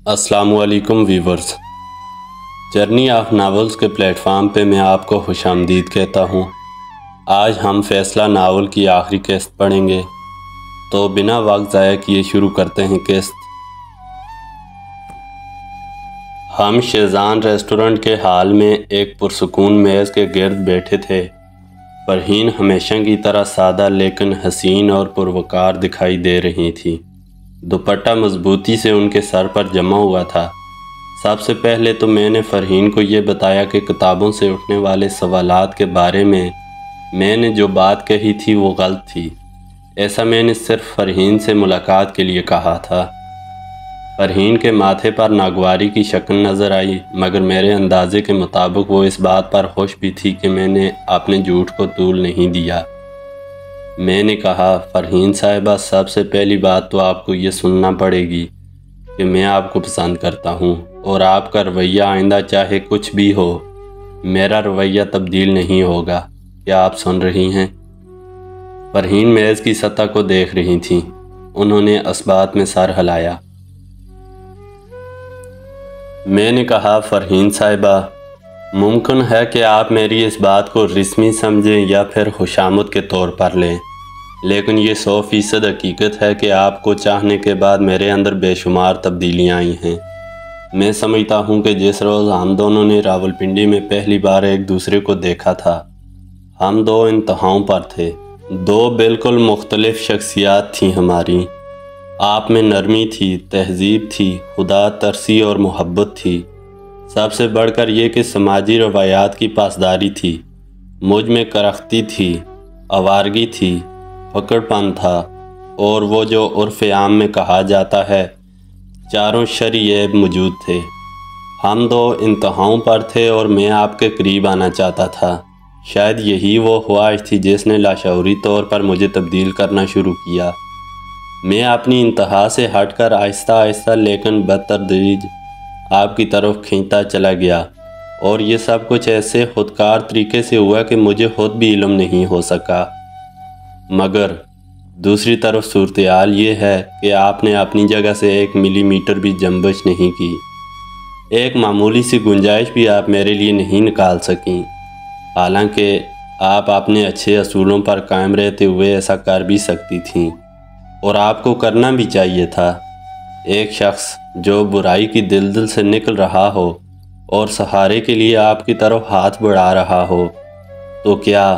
السلام علیکم viewers, journey of novels کے پلیٹ فارم پہ میں آپ کو خوش آمدید کہتا ہوں۔ آج ہم فیصلہ ناول کی آخری قسط پڑھیں گے، تو بنا وقت ضائع کیے شروع کرتے ہیں قسط۔ ہم شیزان ریسٹورنٹ کے ہال میں ایک پرسکون میز کے گرد بیٹھے تھے۔ فرحین ہمیشہ کی طرح سادہ لیکن حسین اور پروقار دکھائی دے رہی تھی۔ دوپٹہ مضبوطی سے ان کے سر پر جمع ہوا تھا۔ سب سے پہلے تو میں نے فرحین کو یہ بتایا کہ کتابوں سے اٹھنے والے سوالات کے بارے میں نے جو بات کہی تھی وہ غلط تھی۔ ایسا میں نے صرف فرحین سے ملاقات کے لیے کہا تھا۔ فرحین کے ماتھے پر ناگواری کی شکن نظر آئی، مگر میرے اندازے کے مطابق وہ اس بات پر خوش بھی تھی کہ میں نے اپنے جھوٹ کو طول نہیں دیا۔ میں نے کہا، فرحین صاحبہ، سب سے پہلی بات تو آپ کو یہ سننا پڑے گی کہ میں آپ کو پسند کرتا ہوں، اور آپ کا رویہ آئندہ چاہے کچھ بھی ہو، میرا رویہ تبدیل نہیں ہوگا۔ کیا آپ سن رہی ہیں؟ فرحین میز کی سطح کو دیکھ رہی تھیں۔ انہوں نے اثبات میں سر ہلایا۔ میں نے کہا، فرحین صاحبہ، ممکن ہے کہ آپ میری اس بات کو رسمی سمجھیں یا پھر خوشامد کے طور پر لیں، لیکن یہ 100% حقیقت ہے کہ آپ کو چاہنے کے بعد میرے اندر بے شمار تبدیلیاں آئی ہیں۔ میں سمجھتا ہوں کہ جس روز ہم دونوں نے راولپنڈی میں پہلی بار ایک دوسرے کو دیکھا تھا، ہم دو انتہاؤں پر تھے۔ دو بالکل مختلف شخصیات تھیں ہماری۔ آپ میں نرمی تھی، تہذیب تھی، خدا ترسی اور محبت تھی۔ سب سے بڑھ کر یہ کہ سماجی روایات کی پاسداری تھی۔ مجھ میں کرختی تھی، آوارگی تھی، پھکڑ پن تھا، اور وہ جو عرف عام میں کہا جاتا ہے، چاروں شرعی عیب موجود تھے۔ ہم دو انتہاؤں پر تھے اور میں آپ کے قریب آنا چاہتا تھا۔ شاید یہی وہ خواہش تھی جس نے لاشعوری طور پر مجھے تبدیل کرنا شروع کیا۔ میں اپنی انتہا سے ہٹ کر آہستہ آہستہ لیکن بتدریج آپ کی طرف کھینچتا چلا گیا، اور یہ سب کچھ ایسے خودکار طریقے سے ہوا کہ مجھے خود بھی علم نہیں ہو سکا۔ مگر دوسری طرف صورتحال یہ ہے کہ آپ نے اپنی جگہ سے 1 ملی میٹر بھی جنبش نہیں کی۔ ایک معمولی سی گنجائش بھی آپ میرے لیے نہیں نکال سکیں، حالانکہ آپ اپنے اچھے اصولوں پر قائم رہتے ہوئے ایسا کر بھی سکتی تھیں، اور آپ کو کرنا بھی چاہیے تھا۔ ایک شخص جو برائی کی دلدل سے نکل رہا ہو اور سہارے کے لیے آپ کی طرف ہاتھ بڑھا رہا ہو، تو کیا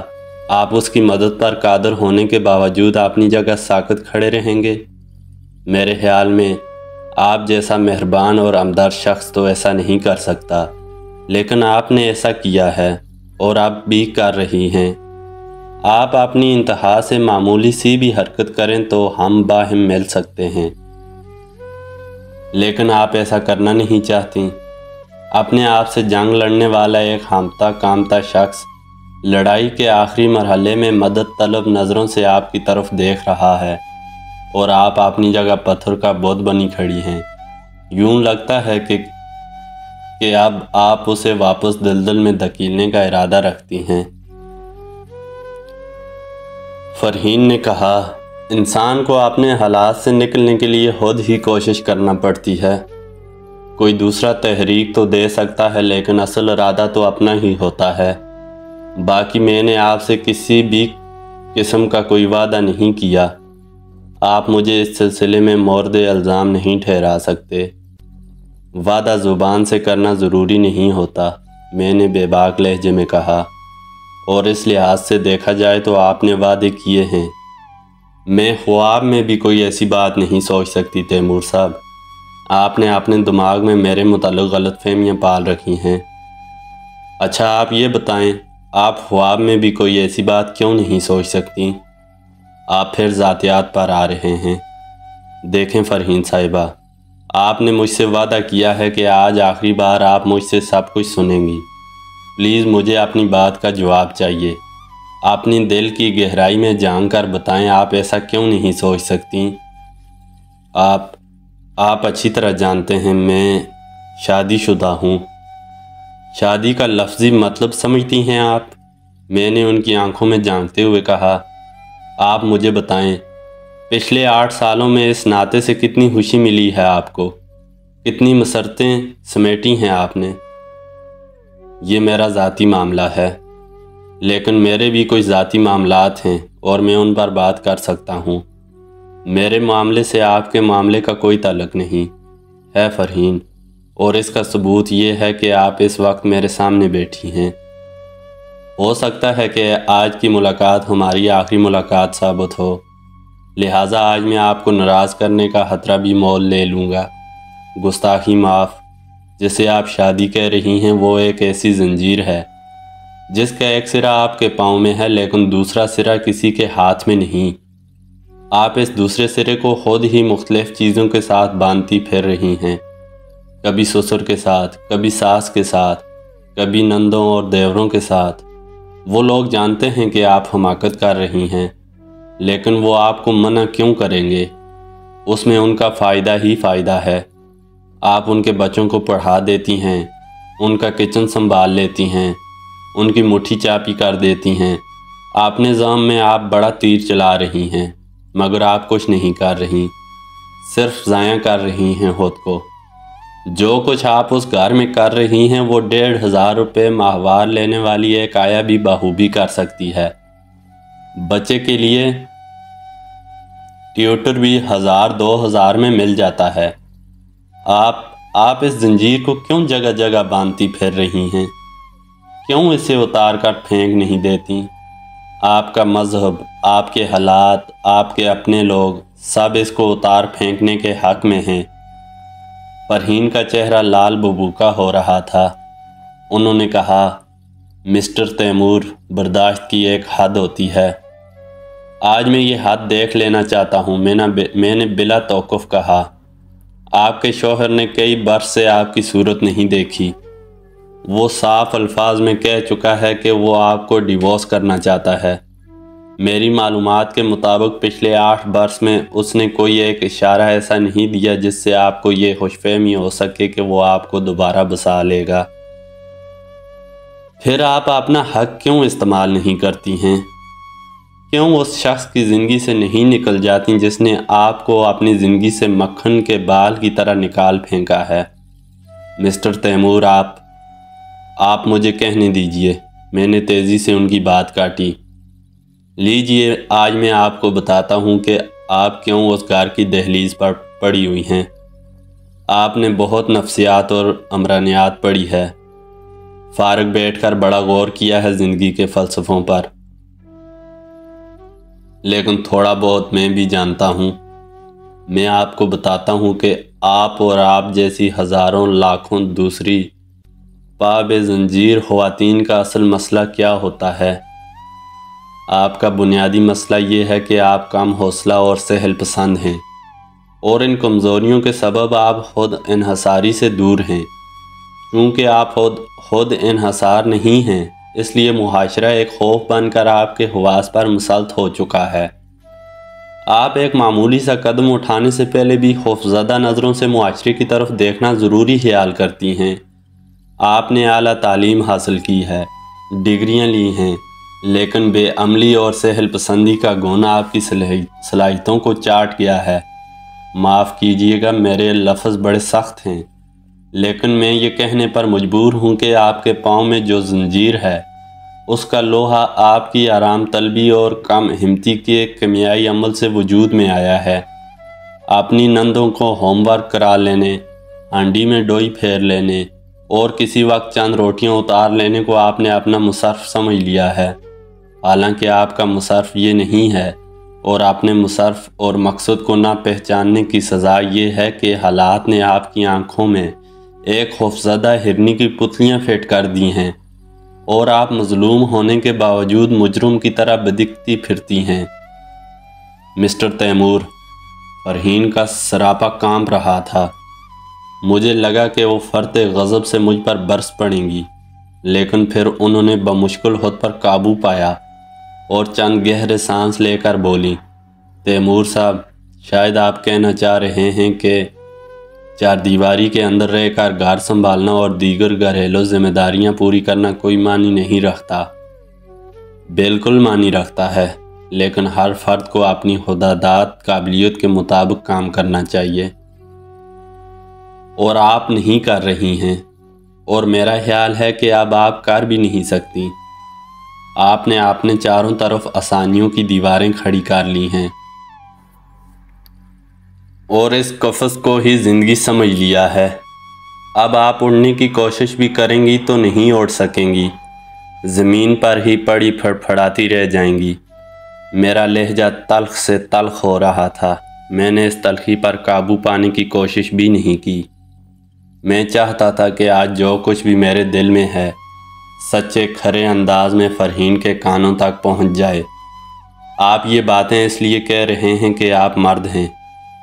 آپ اس کی مدد پر قادر ہونے کے باوجود اپنی جگہ ساکت کھڑے رہیں گے؟ میرے خیال میں آپ جیسا مہربان اور ہمدرد شخص تو ایسا نہیں کر سکتا، لیکن آپ نے ایسا کیا ہے اور آپ بھی کر رہی ہیں۔ آپ اپنی انتہا سے معمولی سی بھی حرکت کریں تو ہم باہم مل سکتے ہیں، لیکن آپ ایسا کرنا نہیں چاہتی۔ اپنے آپ سے جنگ لڑنے والا ایک ہامتا کامتا شخص لڑائی کے آخری مرحلے میں مدد طلب نظروں سے آپ کی طرف دیکھ رہا ہے، اور آپ اپنی جگہ پتھر کا بت بنی کھڑی ہیں۔ یوں لگتا ہے کہ اب آپ اسے واپس دلدل میں دھکیلنے کا ارادہ رکھتی ہیں۔ فرحین نے کہا، انسان کو اپنے حالات سے نکلنے کے لیے خود ہی کوشش کرنا پڑتی ہے۔ کوئی دوسرا تحریک تو دے سکتا ہے، لیکن اصل ارادہ تو اپنا ہی ہوتا ہے۔ باقی میں نے آپ سے کسی بھی قسم کا کوئی وعدہ نہیں کیا۔ آپ مجھے اس سلسلے میں مورد الزام نہیں ٹھہرا سکتے۔ وعدہ زبان سے کرنا ضروری نہیں ہوتا، میں نے بے باک لہجے میں کہا، اور اس لحاظ سے دیکھا جائے تو آپ نے وعدے کیے ہیں۔ میں خواب میں بھی کوئی ایسی بات نہیں سوچ سکتی تیمور صاحب۔ آپ نے اپنے دماغ میں میرے متعلق غلط فہمیاں پال رکھی ہیں۔ اچھا آپ یہ بتائیں، آپ خواب میں بھی کوئی ایسی بات کیوں نہیں سوچ سکتی؟ آپ پھر ذاتیات پر آ رہے ہیں۔ دیکھیں فرحین صاحبہ، آپ نے مجھ سے وعدہ کیا ہے کہ آج آخری بار آپ مجھ سے سب کچھ سنیں گی۔ پلیز مجھے اپنی بات کا جواب چاہیے۔ اپنی دل کی گہرائی میں جان کر بتائیں، آپ ایسا کیوں نہیں سوچ سکتی؟ آپ اچھی طرح جانتے ہیں میں شادی شدہ ہوں۔ شادی کا لفظی مطلب سمجھتی ہیں آپ؟ میں نے ان کی آنکھوں میں جھانکتے ہوئے کہا، آپ مجھے بتائیں، پچھلے 8 سالوں میں اس ناطے سے کتنی خوشی ملی ہے آپ کو؟ کتنی مسرتیں سمیٹی ہیں آپ نے۔ یہ میرا ذاتی معاملہ ہے، لیکن میرے بھی کچھ ذاتی معاملات ہیں اور میں ان پر بات کر سکتا ہوں۔ میرے معاملے سے آپ کے معاملے کا کوئی تعلق نہیں ہے فرحین، اور اس کا ثبوت یہ ہے کہ آپ اس وقت میرے سامنے بیٹھی ہیں۔ ہو سکتا ہے کہ آج کی ملاقات ہماری آخری ملاقات ثابت ہو، لہٰذا آج میں آپ کو ناراض کرنے کا خطرہ بھی مول لے لوں گا۔ گستاخی معاف، جسے آپ شادی کہہ رہی ہیں وہ ایک ایسی زنجیر ہے جس کا ایک سرا آپ کے پاؤں میں ہے لیکن دوسرا سرا کسی کے ہاتھ میں نہیں۔ آپ اس دوسرے سرے کو خود ہی مختلف چیزوں کے ساتھ باندھتی پھر رہی ہیں، کبھی سسر کے ساتھ، کبھی ساس کے ساتھ، کبھی نندوں اور دیوروں کے ساتھ۔ وہ لوگ جانتے ہیں کہ آپ حماقت کر رہی ہیں، لیکن وہ آپ کو منع کیوں کریں گے؟ اس میں ان کا فائدہ ہی فائدہ ہے۔ آپ ان کے بچوں کو پڑھا دیتی ہیں، ان کا کچن سنبھال لیتی ہیں، ان کی مٹھی چاپی کر دیتی ہیں۔ اپنے ذم میں آپ بڑا تیر چلا رہی ہیں، مگر آپ کچھ نہیں کر رہی، صرف ضائع کر رہی ہیں خود کو۔ جو کچھ آپ اس گھر میں کر رہی ہیں وہ 1500 روپے ماہوار لینے والی ایک آیا بھی بخوبی کر سکتی ہے۔ بچے کے لیے ٹیوٹر بھی 1000-2000 میں مل جاتا ہے۔ آپ اس زنجیر کو کیوں جگہ جگہ باندھتی پھر رہی ہیں؟ کیوں اسے اتار کر پھینک نہیں دیتی؟ آپ کا مذہب، آپ کے حالات، آپ کے اپنے لوگ سب اس کو اتار پھینکنے کے حق میں ہیں۔ فرحین کا چہرہ لال ببوکا ہو رہا تھا۔ انہوں نے کہا، مسٹر تیمور، برداشت کی ایک حد ہوتی ہے۔ آج میں یہ حد دیکھ لینا چاہتا ہوں۔ میں نے بلا توقف کہا، آپ کے شوہر نے کئی برس سے آپ کی صورت نہیں دیکھی۔ وہ صاف الفاظ میں کہہ چکا ہے کہ وہ آپ کو ڈیورس کرنا چاہتا ہے۔ میری معلومات کے مطابق پچھلے 8 برس میں اس نے کوئی ایک اشارہ ایسا نہیں دیا جس سے آپ کو یہ خوش فہمی ہو سکے کہ وہ آپ کو دوبارہ بسا لے گا۔ پھر آپ اپنا حق کیوں استعمال نہیں کرتی ہیں؟ کیوں اس شخص کی زندگی سے نہیں نکل جاتی جس نے آپ کو اپنی زندگی سے مکھن کے بال کی طرح نکال پھینکا ہے؟ مسٹر تیمور، آپ مجھے کہنے دیجئے۔ میں نے تیزی سے ان کی بات کاٹی۔ لیجئے، آج میں آپ کو بتاتا ہوں کہ آپ کیوں اس گھر کی دہلیز پر پڑی ہوئی ہیں۔ آپ نے بہت نفسیات اور عمرانیات پڑھی ہے، فارغ بیٹھ کر بڑا غور کیا ہے زندگی کے فلسفوں پر، لیکن تھوڑا بہت میں بھی جانتا ہوں۔ میں آپ کو بتاتا ہوں کہ آپ اور آپ جیسی ہزاروں لاکھوں دوسری پا بے زنجیر خواتین کا اصل مسئلہ کیا ہوتا ہے۔ آپ کا بنیادی مسئلہ یہ ہے کہ آپ کم حوصلہ اور سہل پسند ہیں، اور ان کمزوریوں کے سبب آپ خود انحصاری سے دور ہیں۔ چونکہ آپ خود انحصار نہیں ہیں، اس لیے معاشرہ ایک خوف بن کر آپ کے حواس پر مسلط ہو چکا ہے۔ آپ ایک معمولی سا قدم اٹھانے سے پہلے بھی خوفزدہ نظروں سے معاشرے کی طرف دیکھنا ضروری خیال کرتی ہیں۔ آپ نے اعلیٰ تعلیم حاصل کی ہے، ڈگریاں لی ہیں، لیکن بے عملی اور سہل پسندی کا گونا آپ کی صلاحیتوں کو چاٹ گیا ہے۔ معاف کیجیے گا، میرے لفظ بڑے سخت ہیں، لیکن میں یہ کہنے پر مجبور ہوں کہ آپ کے پاؤں میں جو زنجیر ہے، اس کا لوہا آپ کی آرام طلبی اور کم ہمتی کے کیمیائی عمل سے وجود میں آیا ہے۔ اپنی نندوں کو ہوم ورک کرا لینے، ہانڈی میں ڈوئی پھیر لینے اور کسی وقت چند روٹیاں اتار لینے کو آپ نے اپنا مصرف سمجھ لیا ہے، حالانکہ آپ کا مصرف یہ نہیں ہے، اور اپنے مصرف اور مقصد کو نہ پہچاننے کی سزا یہ ہے کہ حالات نے آپ کی آنکھوں میں ایک خوفزدہ ہرنی کی پتلیاں فٹ کر دی ہیں، اور آپ مظلوم ہونے کے باوجود مجرم کی طرح بدکتی پھرتی ہیں۔ مسٹر تیمور، فرحین کا سراپا کانپ رہا تھا۔ مجھے لگا کہ وہ فرط غضب سے مجھ پر برس پڑیں گی، لیکن پھر انہوں نے بمشکل خود پر قابو پایا اور چند گہرے سانس لے کر بولی، تیمور صاحب، شاید آپ کہنا چاہ رہے ہیں کہ چار دیواری کے اندر رہ کر گھر سنبھالنا اور دیگر گھریلو ذمہ داریاں پوری کرنا کوئی معنی نہیں رکھتا۔ بالکل معنی رکھتا ہے، لیکن ہر فرد کو اپنی خودداد قابلیت کے مطابق کام کرنا چاہیے۔ اور آپ نہیں کر رہی ہیں، اور میرا خیال ہے کہ اب آپ کر بھی نہیں سکتی۔ آپ نے چاروں طرف آسانیوں کی دیواریں کھڑی کر لی ہیں اور اس قفس کو ہی زندگی سمجھ لیا ہے۔ اب آپ اڑنے کی کوشش بھی کریں گی تو نہیں اڑ سکیں گی، زمین پر ہی پڑی پھڑپھڑاتی رہ جائیں گی۔ میرا لہجہ تلخ سے تلخ ہو رہا تھا۔ میں نے اس تلخی پر قابو پانے کی کوشش بھی نہیں کی۔ میں چاہتا تھا کہ آج جو کچھ بھی میرے دل میں ہے سچے کھرے انداز میں فرحین کے کانوں تک پہنچ جائے۔ آپ یہ باتیں اس لیے کہہ رہے ہیں کہ آپ مرد ہیں۔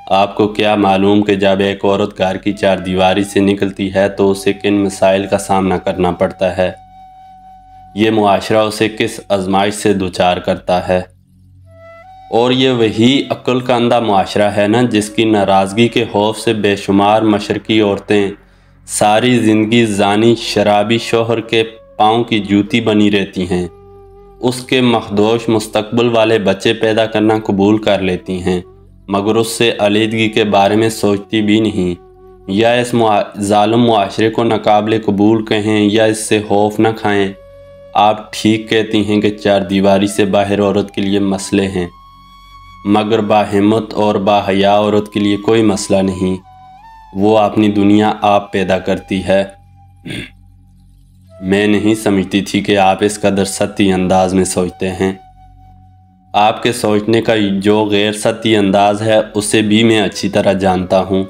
آپ کو کیا معلوم کہ جب ایک عورت گھر کی چار دیواری سے نکلتی ہے تو اسے کن مسائل کا سامنا کرنا پڑتا ہے، یہ معاشرہ اسے کس آزمائش سے دوچار کرتا ہے۔ اور یہ وہی عقل کا اندھا معاشرہ ہے نا جس کی ناراضگی کے خوف سے بے شمار مشرقی عورتیں ساری زندگی زانی شرابی شوہر کے پاؤں کی جوتی بنی رہتی ہیں، اس کے مخدوش مستقبل والے بچے پیدا کرنا قبول کر لیتی ہیں، مگر اس سے علیحدگی کے بارے میں سوچتی بھی نہیں، یا اس ظالم معاشرے کو ناقابل قبول کہیں یا اس سے خوف نہ کھائیں۔ آپ ٹھیک کہتی ہیں کہ چار دیواری سے باہر عورت کے لیے مسئلے ہیں، مگر باہمت اور باحیا عورت کے لیے کوئی مسئلہ نہیں، وہ اپنی دنیا آپ پیدا کرتی ہے۔ میں نہیں سمجھتی تھی کہ آپ اس قدر سطحی انداز میں سوچتے ہیں۔ آپ کے سوچنے کا جو غیر سطحی انداز ہے اسے بھی میں اچھی طرح جانتا ہوں۔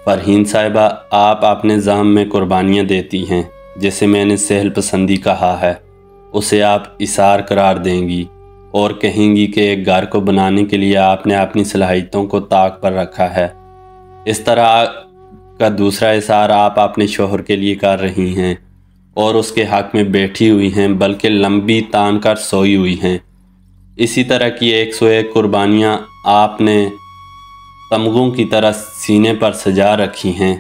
فرحین صاحبہ، آپ اپنے ذہن میں قربانیاں دیتی ہیں، جسے میں نے سہل پسندی کہا ہے، اسے آپ اثار قرار دیں گی اور کہیں گی کہ ایک گھر کو بنانے کے لیے آپ نے اپنی صلاحیتوں کو طاق پر رکھا ہے۔ اس طرح کا دوسرا اثار آپ اپنے شوہر کے لیے کر رہی ہیں اور اس کے حق میں بیٹھی ہوئی ہیں، بلکہ لمبی تان کر سوئی ہوئی ہیں۔ اسی طرح کی 101 قربانیاں آپ نے تمغوں کی طرح سینے پر سجا رکھی ہیں،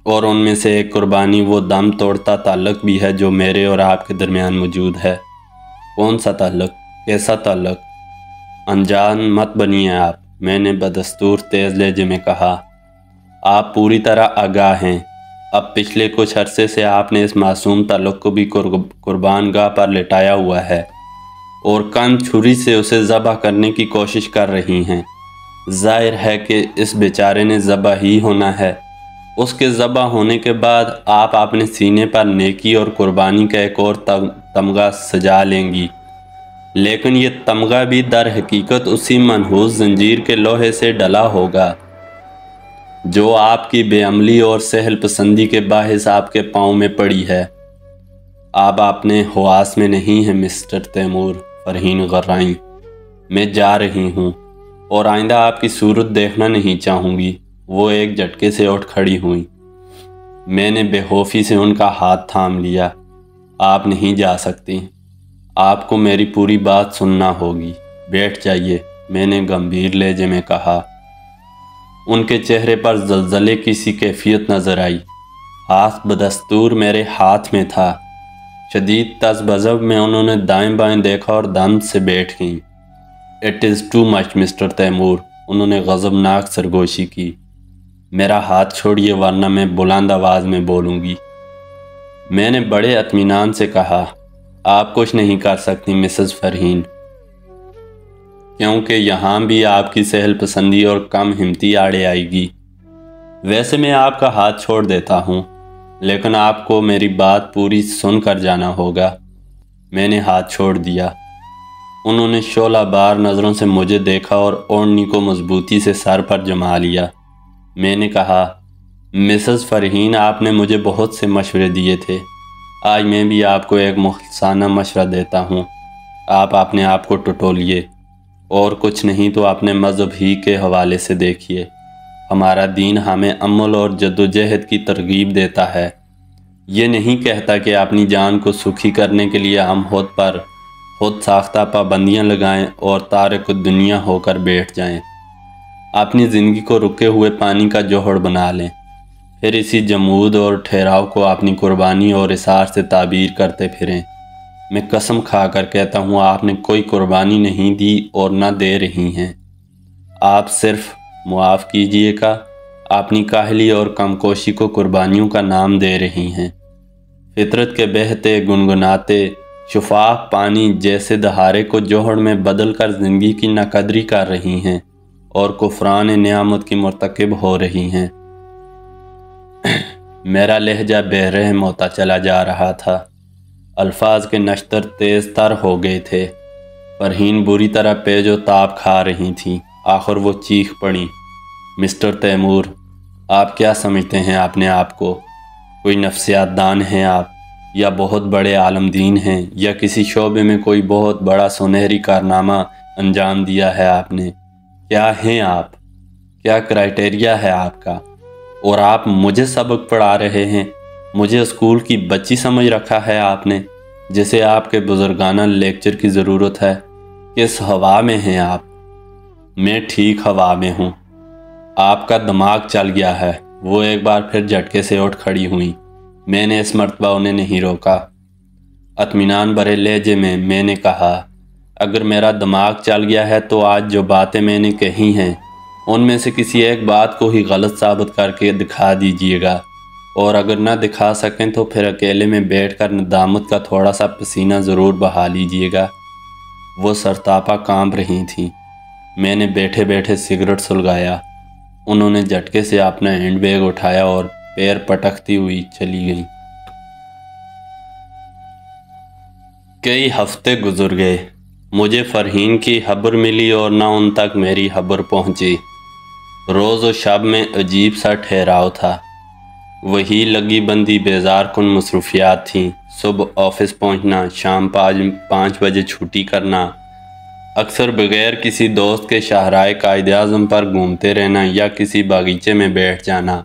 اور ان میں سے ایک قربانی وہ دم توڑتا تعلق بھی ہے جو میرے اور آپ کے درمیان موجود ہے۔ کون سا تعلق؟ کیسا تعلق؟ انجان مت بنیے آپ، میں نے بدستور تیز لہجے میں کہا۔ آپ پوری طرح آگاہ ہیں۔ اب پچھلے کچھ عرصے سے آپ نے اس معصوم تعلق کو بھی قربان گاہ پر لٹایا ہوا ہے اور کن چھری سے اسے ذبح کرنے کی کوشش کر رہی ہیں۔ ظاہر ہے کہ اس بیچارے نے ذبح ہی ہونا ہے۔ اس کے ذبح ہونے کے بعد آپ اپنے سینے پر نیکی اور قربانی کا ایک اور تمغہ سجا لیں گی، لیکن یہ تمغہ بھی در حقیقت اسی منحوس زنجیر کے لوہے سے ڈلا ہوگا جو آپ کی بے عملی اور سہل پسندی کے باعث آپ کے پاؤں میں پڑی ہے۔ آپ اپنے حواس میں نہیں ہیں مسٹر تیمور۔ فرحین غرائیں، میں جا رہی ہوں اور آئندہ آپ کی صورت دیکھنا نہیں چاہوں گی۔ وہ ایک جھٹکے سے اٹھ کھڑی ہوئیں۔ میں نے بے خوفی سے ان کا ہاتھ تھام لیا۔ آپ نہیں جا سکتی، آپ کو میری پوری بات سننا ہوگی۔ بیٹھ جائیے، میں نے گمبھیر لہجے میں کہا۔ ان کے چہرے پر زلزلے کی سی کیفیت نظر آئی۔ ہاتھ بدستور میرے ہاتھ میں تھا۔ شدید تذبذب میں انہوں نے دائیں بائیں دیکھا اور دم سے بیٹھ گئیں۔ "It is too much mister Taimur", انہوں نے غضبناک سرگوشی کی۔ "میرا ہاتھ چھوڑیے ورنہ میں بلند آواز میں بولوں گی"۔ میں نے بڑے اطمینان سے کہا، "آپ کچھ نہیں کر سکتی مسز فرحین، کیونکہ یہاں بھی آپ کی سہل پسندی اور کم ہمتی آڑے آئے گی۔ ویسے میں آپ کا ہاتھ چھوڑ دیتا ہوں، لیکن آپ کو میری بات پوری سن کر جانا ہوگا"۔ میں نے ہاتھ چھوڑ دیا۔ انہوں نے شعلہ بار نظروں سے مجھے دیکھا اور اوڑھنی کو مضبوطی سے سر پر جما لیا۔ میں نے کہا، "مسز فرحین، آپ نے مجھے بہت سے مشورے دیے تھے، آج میں بھی آپ کو ایک مخلصانہ مشورہ دیتا ہوں۔ آپ اپنے آپ کو ٹٹولیے، اور کچھ نہیں تو اپنے مذہب ہی کے حوالے سے دیکھیے۔ ہمارا دین ہمیں عمل اور جدوجہد کی ترغیب دیتا ہے، یہ نہیں کہتا کہ اپنی جان کو سکھی کرنے کے لیے ہم خود ساختہ پابندیاں لگائیں اور تارک الدنیا ہو کر بیٹھ جائیں، اپنی زندگی کو رکے ہوئے پانی کا جوہر بنا لیں، پھر اسی جمود اور ٹھہراؤ کو اپنی قربانی اور اثار سے تعبیر کرتے پھریں۔ میں قسم کھا کر کہتا ہوں، آپ نے کوئی قربانی نہیں دی اور نہ دے رہی ہیں۔ آپ صرف، معاف کیجئے گا، اپنی کاہلی اور کم کوشی کو قربانیوں کا نام دے رہی ہیں۔ فطرت کے بہتے گنگناتے شفاف پانی جیسے دہارے کو جوہر میں بدل کر زندگی کی ناقدری کر رہی ہیں اور کفران نعمت کی مرتکب ہو رہی ہیں۔ میرا لہجہ بے رحم ہوتا چلا جا رہا تھا، الفاظ کے نشتر تیز تر ہو گئے تھے۔ فرحین بری طرح پیچ و تاب کھا رہی تھیں۔ آخر وہ چیخ پڑیں، مسٹر تیمور، آپ کیا سمجھتے ہیں اپنے آپ کو؟ کوئی نفسیات دان ہیں آپ، یا بہت بڑے عالم دین ہیں، یا کسی شعبے میں کوئی بہت بڑا سنہری کارنامہ انجام دیا ہے آپ نے؟ کیا ہیں آپ؟ کیا کرائٹیریا ہے آپ کا؟ اور آپ مجھے سبق پڑھا رہے ہیں؟ مجھے اسکول کی بچی سمجھ رکھا ہے آپ نے، جسے آپ کے بزرگانہ لیکچر کی ضرورت ہے؟ کس ہوا میں ہیں آپ؟ میں ٹھیک ہوا میں ہوں، آپ کا دماغ چل گیا ہے۔ وہ ایک بار پھر جھٹکے سے اٹھ کھڑی ہوئیں۔ میں نے اس مرتبہ انہیں نہیں روکا۔ اطمینان بھرے لہجے میں میں نے کہا، اگر میرا دماغ چل گیا ہے تو آج جو باتیں میں نے کہی ہیں ان میں سے کسی ایک بات کو ہی غلط ثابت کر کے دکھا دیجئے گا، اور اگر نہ دکھا سکیں تو پھر اکیلے میں بیٹھ کر ندامت کا تھوڑا سا پسینہ ضرور بہا لیجئے گا۔ وہ سرتاپا کانپ رہی تھیں۔ میں نے بیٹھے بیٹھے سگریٹ سلگایا۔ انہوں نے جھٹکے سے اپنا ہینڈ بیگ اٹھایا اور پیر پٹکتی ہوئی چلی گئیں۔ کئی ہفتے گزر گئے۔ مجھے فرحین کی خبر ملی اور نہ ان تک میری خبر پہنچی۔ روز و شب میں عجیب سا ٹھہراؤ تھا۔ وہی لگی بندی بیزار کن مصروفیات تھیں۔ صبح آفس پہنچنا، شام 5 بجے چھٹی کرنا، اکثر بغیر کسی دوست کے شاہراہ قائد اعظم پر گھومتے رہنا یا کسی باغیچے میں بیٹھ جانا،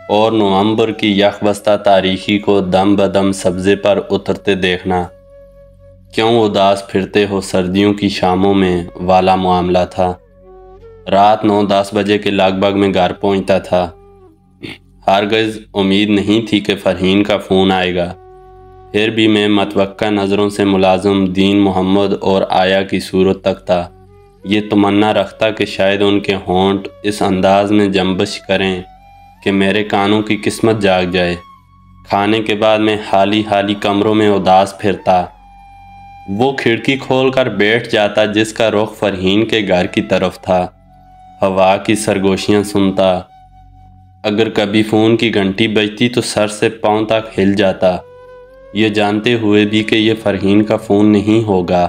اور نومبر کی یکبستہ تاریکی کو دم بدم سبزے پر اترتے دیکھنا۔ کیوں اداس پھرتے ہو سردیوں کی شاموں میں والا معاملہ تھا۔ رات 9-10 بجے کے لگ بھگ میں گھر پہنچتا تھا۔ ہرگز امید نہیں تھی کہ فرحین کا فون آئے گا، پھر بھی میں متوقع نظروں سے ملازم دین محمد اور آیا کی صورت تک تھا، یہ تمنا رکھتا کہ شاید ان کے ہونٹ اس انداز میں جنبش کریں کہ میرے کانوں کی قسمت جاگ جائے۔ کھانے کے بعد میں حالی حالی کمروں میں اداس پھرتا، وہ کھڑکی کھول کر بیٹھ جاتا جس کا رخ فرحین کے گھر کی طرف تھا، ہوا کی سرگوشیاں سنتا۔ اگر کبھی فون کی گھنٹی بجتی تو سر سے پاؤں تک ہل جاتا، یہ جانتے ہوئے بھی کہ یہ فرحین کا فون نہیں ہوگا۔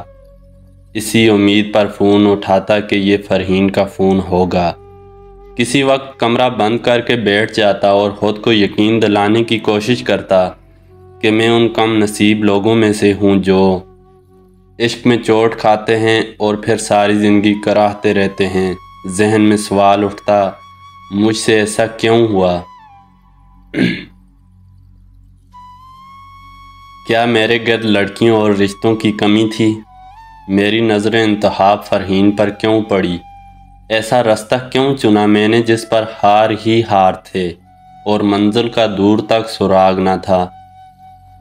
اسی امید پر فون اٹھاتا کہ یہ فرحین کا فون ہوگا۔ کسی وقت کمرہ بند کر کے بیٹھ جاتا اور خود کو یقین دلانے کی کوشش کرتا کہ میں ان کم نصیب لوگوں میں سے ہوں جو عشق میں چوٹ کھاتے ہیں اور پھر ساری زندگی کراہتے رہتے ہیں۔ ذہن میں سوال اٹھتا، مجھ سے ایسا کیوں ہوا؟ کیا میرے گرد لڑکیوں اور رشتوں کی کمی تھی؟ میری نظر انتخاب فرحین پر کیوں پڑی؟ ایسا رستہ کیوں چنا میں نے جس پر ہار ہی ہار تھے اور منزل کا دور تک سراغ نہ تھا؟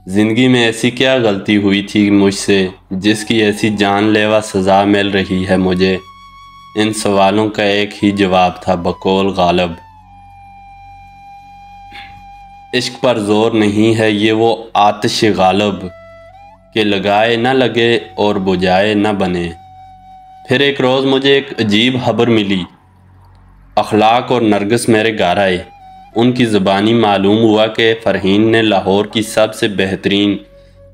زندگی میں ایسی کیا غلطی ہوئی تھی مجھ سے جس کی ایسی جان لیوا سزا مل رہی ہے مجھے؟ ان سوالوں کا ایک ہی جواب تھا بقول غالب، عشق پر زور نہیں ہے، یہ وہ آتش غالب کہ لگائے نہ لگے اور بجھائے نہ بنے۔ پھر ایک روز مجھے ایک عجیب خبر ملی۔ اخلاق اور نرگس میرے گھر آئے۔ ان کی زبانی معلوم ہوا کہ فرحین نے لاہور کی سب سے بہترین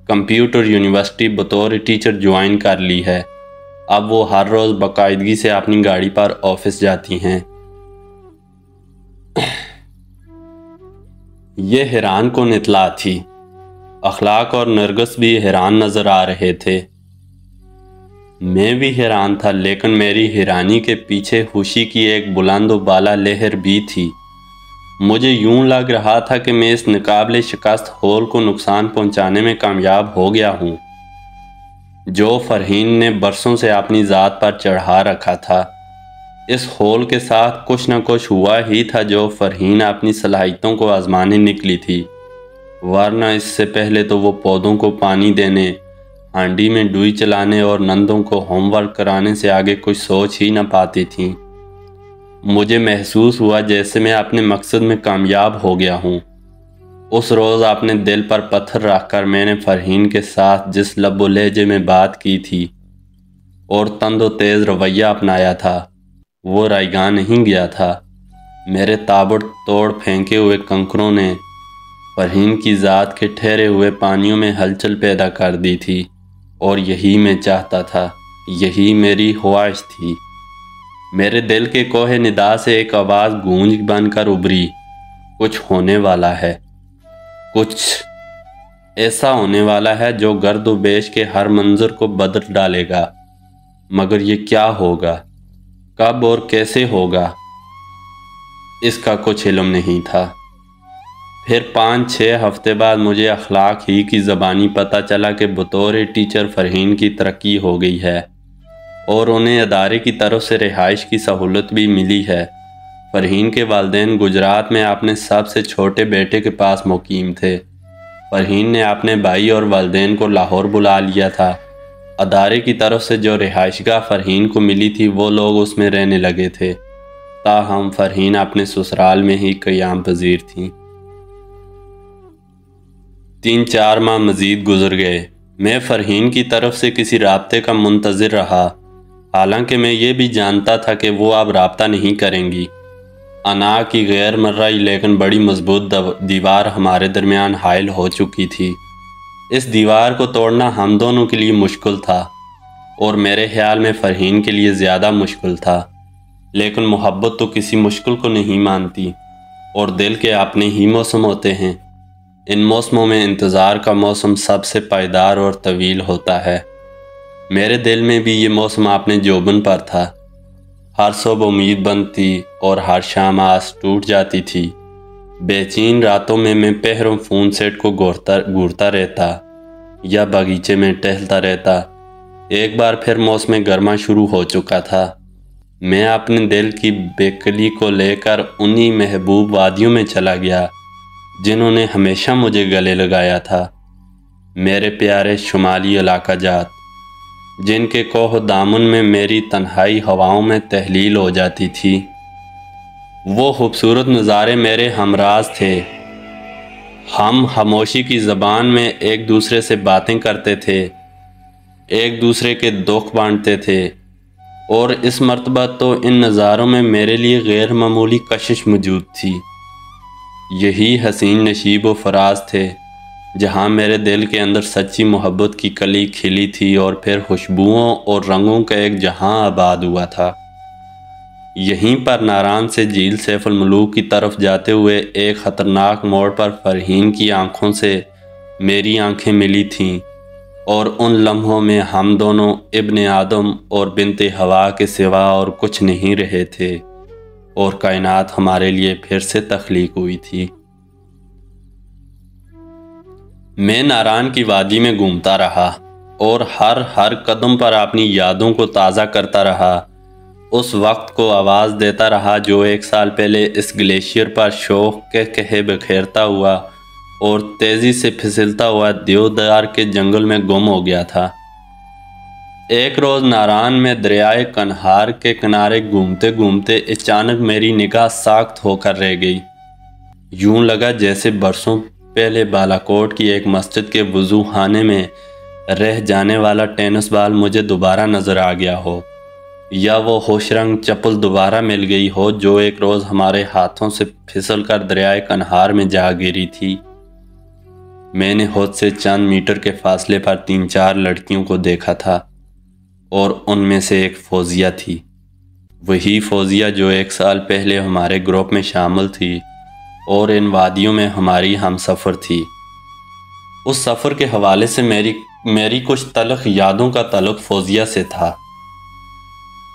کمپیوٹر یونیورسٹی بطور ٹیچر جوائن کر لی ہے۔ اب وہ ہر روز باقاعدگی سے اپنی گاڑی پر آفس جاتی ہیں۔ یہ حیران کن اطلاع تھی۔ اخلاق اور نرگس بھی حیران نظر آ رہے تھے۔ میں بھی حیران تھا، لیکن میری حیرانی کے پیچھے خوشی کی ایک بلند و بالا لہر بھی تھی۔ مجھے یوں لگ رہا تھا کہ میں اس ناقابل شکست ہول کو نقصان پہنچانے میں کامیاب ہو گیا ہوں جو فرحین نے برسوں سے اپنی ذات پر چڑھا رکھا تھا۔ اس ہول کے ساتھ کچھ نہ کچھ ہوا ہی تھا جو فرحین اپنی صلاحیتوں کو آزمانے نکلی تھی، ورنہ اس سے پہلے تو وہ پودوں کو پانی دینے، ہانڈی میں ڈوئی چلانے اور نندوں کو ہوم ورک کرانے سے آگے کچھ سوچ ہی نہ پاتی تھیں۔ مجھے محسوس ہوا جیسے میں اپنے مقصد میں کامیاب ہو گیا ہوں۔ اس روز اپنے دل پر پتھر رکھ کر میں نے فرحین کے ساتھ جس لب و لہجے میں بات کی تھی اور تند و تیز رویہ اپنایا تھا، وہ رائیگاں نہیں گیا تھا۔ میرے تابڑ توڑ پھینکے ہوئے کنکروں نے فرحین کی ذات کے ٹھہرے ہوئے پانیوں میں ہلچل پیدا کر دی تھی، اور یہی میں چاہتا تھا، یہی میری خواہش تھی۔ میرے دل کے کوہ ندا سے ایک آواز گونج بن کر ابھری، کچھ ہونے والا ہے، کچھ ایسا ہونے والا ہے جو گرد و بیش کے ہر منظر کو بدل ڈالے گا، مگر یہ کیا ہوگا، کب اور کیسے ہوگا، اس کا کچھ علم نہیں تھا۔ پھر 5-6 ہفتے بعد مجھے اخلاق ہی کی زبانی پتہ چلا کہ بطور ٹیچر فرحین کی ترقی ہو گئی ہے اور انہیں ادارے کی طرف سے رہائش کی سہولت بھی ملی ہے۔ فرحین کے والدین گجرات میں اپنے سب سے چھوٹے بیٹے کے پاس مقیم تھے۔ فرحین نے اپنے بھائی اور والدین کو لاہور بلا لیا تھا۔ ادارے کی طرف سے جو رہائش گاہ فرحین کو ملی تھی وہ لوگ اس میں رہنے لگے تھے، تاہم فرحین اپنے سسرال میں ہی قیام پذیر تھیں۔ 3-4 ماہ مزید گزر گئے۔ میں فرحین کی طرف سے کسی رابطے کا منتظر رہا، حالانکہ میں یہ بھی جانتا تھا کہ وہ اب رابطہ نہیں کریں گی۔ انا کی غیر مرئی لیکن بڑی مضبوط دیوار ہمارے درمیان حائل ہو چکی تھی۔ اس دیوار کو توڑنا ہم دونوں کے لیے مشکل تھا، اور میرے خیال میں فرحین کے لیے زیادہ مشکل تھا، لیکن محبت تو کسی مشکل کو نہیں مانتی، اور دل کے اپنے ہی موسم ہوتے ہیں۔ ان موسموں میں انتظار کا موسم سب سے پائیدار اور طویل ہوتا ہے۔ میرے دل میں بھی یہ موسم اپنے جوبن پر تھا۔ ہر صبح امید بنتی اور ہر شام آس ٹوٹ جاتی تھی۔ بے چین راتوں میں پہروں فون سیٹ کو گھورتا رہتا یا باغیچے میں ٹہلتا رہتا۔ ایک بار پھر موسم گرما شروع ہو چکا تھا۔ میں اپنے دل کی بیکلی کو لے کر انہی محبوب وادیوں میں چلا گیا جنہوں نے ہمیشہ مجھے گلے لگایا تھا، میرے پیارے شمالی علاقہ جات، جن کے کوہ دامن میں میری تنہائی ہواؤں میں تحلیل ہو جاتی تھی۔ وہ خوبصورت نظارے میرے ہمراز تھے۔ ہم خاموشی کی زبان میں ایک دوسرے سے باتیں کرتے تھے، ایک دوسرے کے دکھ بانٹتے تھے، اور اس مرتبہ تو ان نظاروں میں میرے لیے غیر معمولی کشش موجود تھی۔ یہی حسین نشیب و فراز تھے جہاں میرے دل کے اندر سچی محبت کی کلی کھلی تھی، اور پھر خوشبوؤں اور رنگوں کا ایک جہاں آباد ہوا تھا۔ یہیں پر ناران سے جھیل سیف الملوک کی طرف جاتے ہوئے ایک خطرناک موڑ پر فرحین کی آنکھوں سے میری آنکھیں ملی تھیں، اور ان لمحوں میں ہم دونوں ابن آدم اور بنت ہوا کے سوا اور کچھ نہیں رہے تھے، اور کائنات ہمارے لیے پھر سے تخلیق ہوئی تھی۔ میں ناران کی وادی میں گھومتا رہا اور ہر قدم پر اپنی یادوں کو تازہ کرتا رہا، اس وقت کو آواز دیتا رہا جو 1 سال پہلے اس گلیشیئر پر شوق کہے بکھیرتا ہوا اور تیزی سے پھسلتا ہوا دیودار کے جنگل میں گم ہو گیا تھا۔ ایک روز ناران میں دریائے کنہار کے کنارے گھومتے گھومتے اچانک میری نگاہ ساخت ہو کر رہ گئی۔ یوں لگا جیسے برسوں پہلے بالاکوٹ کی ایک مسجد کے وضو خانے میں رہ جانے والا ٹینس بال مجھے دوبارہ نظر آ گیا ہو، یا وہ خوش رنگ چپل دوبارہ مل گئی ہو جو ایک روز ہمارے ہاتھوں سے پھسل کر دریائے کنہار میں جا گری تھی۔ میں نے خود سے چند میٹر کے فاصلے پر 3-4 لڑکیوں کو دیکھا تھا، اور ان میں سے ایک فوزیہ تھی، وہی فوزیہ جو 1 سال پہلے ہمارے گروپ میں شامل تھی اور ان وادیوں میں ہماری ہم سفر تھی۔ اس سفر کے حوالے سے میری کچھ تلخ یادوں کا تعلق فوزیہ سے تھا۔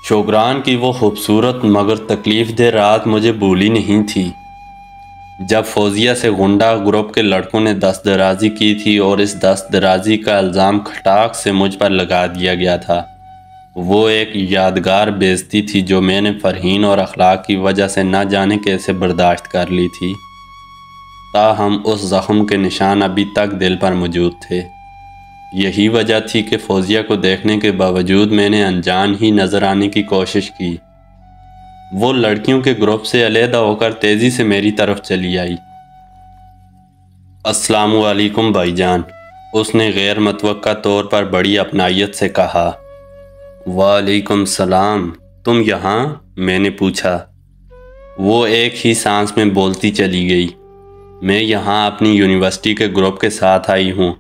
شوگران کی وہ خوبصورت مگر تکلیف دہ رات مجھے بھولی نہیں تھی جب فوزیہ سے غنڈہ گروپ کے لڑکوں نے دست درازی کی تھی، اور اس دست درازی کا الزام کھٹاک سے مجھ پر لگا دیا گیا تھا۔ وہ ایک یادگار بے عزتی تھی جو میں نے فرحین اور اخلاق کی وجہ سے نہ جانے کیسے برداشت کر لی تھی، تاہم اس زخم کے نشان ابھی تک دل پر موجود تھے۔ یہی وجہ تھی کہ فوزیہ کو دیکھنے کے باوجود میں نے انجان ہی نظر آنے کی کوشش کی۔ وہ لڑکیوں کے گروپ سے علیحدہ ہو کر تیزی سے میری طرف چلی آئی۔ السلام علیکم بھائی جان، اس نے غیر متوقع طور پر بڑی اپنائیت سے کہا۔ وعلیکم السلام، تم یہاں؟ میں نے پوچھا۔ وہ ایک ہی سانس میں بولتی چلی گئی۔ میں یہاں اپنی یونیورسٹی کے گروپ کے ساتھ آئی ہوں،